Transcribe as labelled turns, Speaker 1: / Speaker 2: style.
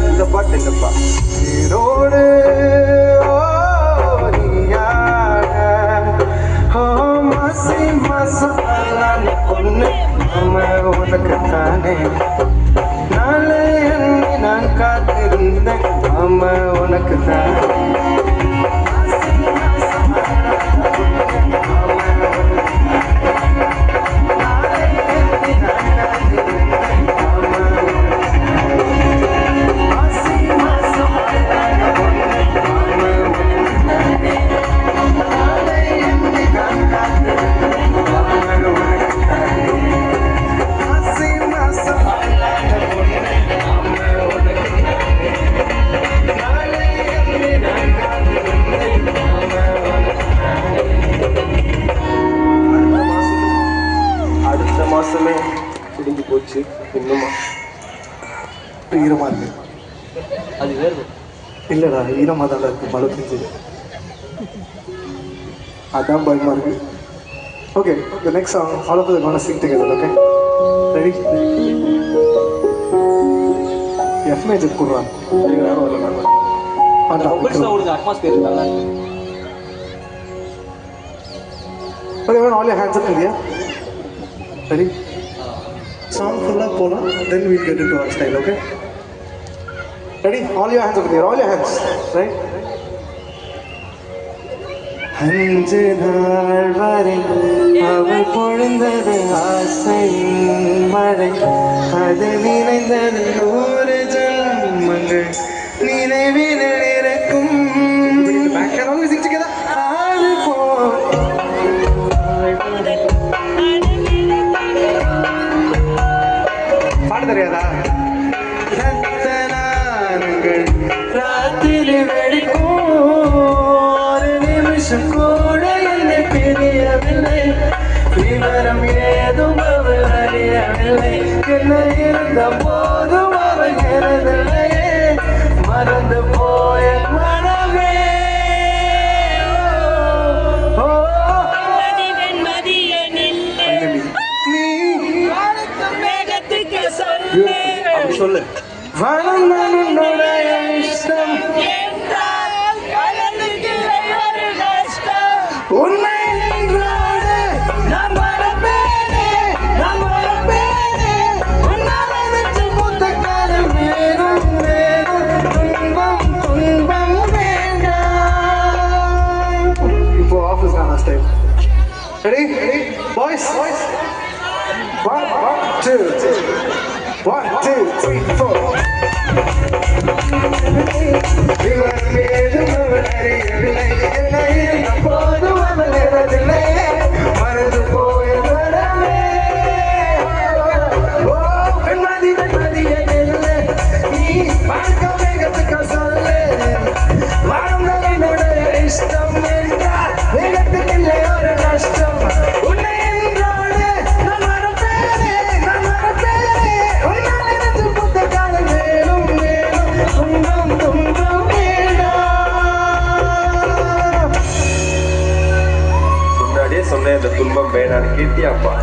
Speaker 1: இந்த பாட்டு இல்லப்பா ஈரோடு பொண்ணு உனக்கு தானே நாளை எண்ணி நான் காத்திருந்தேன் ஆமா உனக்கு தானே மாசமே முடிஞ்சு போச்சு இன்னுமா ஈரமா இருக்கு அது வேறு இல்லடா ஈரமா தான் இருக்கு மழை பெஞ்சு அதான் பயமா இருக்கு okay the next song all of us are going to sing together okay ready F major குர்றான் நீங்க யாரும் வரல அந்த உங்களுக்கு அட்மாஸ்பியர் நல்லா இருக்கு okay everyone all your hands up in the air ready song full up pola then we'll get into our style okay ready all your hands up in the air all your hands right அஞ்சு நாள் வரை அவள் பொழுந்தது ஆசையின் மழை அது நினைந்தது 100 ஜென்மங்கள் நினைவில் இருக்கும் back and all we sing together ஆறு போல் பாட தெரியாதா ரத்தனானங்கள் ராத்திரி வெடிக்கும் ஒரு நிமிஷம் கூட என்னை பிரியவில்லை விவரம் ஏதும் அவள் அறியவில்லை என்ன இருந்த போதும் அவள் எனதில்லையே மறந்து போய மனமே சொல்லு வளர்ந்தனுடைய இஷ்டம் உன்னை என்றோடு நான் மறப்பேனே உன்னால் எனக்கு மூத்த காலம் வேணும் துன்பம் வேண்டாம் இப்போ ஆஃபீஸ் கான ஸ்டைல் ரெடி பாய்ஸ் 1 2 1 2 3 4 மறந்து போய நீ பார்க்க வேகத்துக்கு சொல்லு வாழ்ந்தனுடைய இஷ்டம் என்றால் வேகத்துக்கு இல்லை ஒரு நஷ்டம் உன்னை என்றோடு நான் மறப்பேனே உன்னால் எனக்கு புத்த காலம் வேணும் துன்பம் வேண்டாம் முன்னாடியே சொன்னேன் இந்த துன்பம் வேணான்னு கேட்டியாப்பா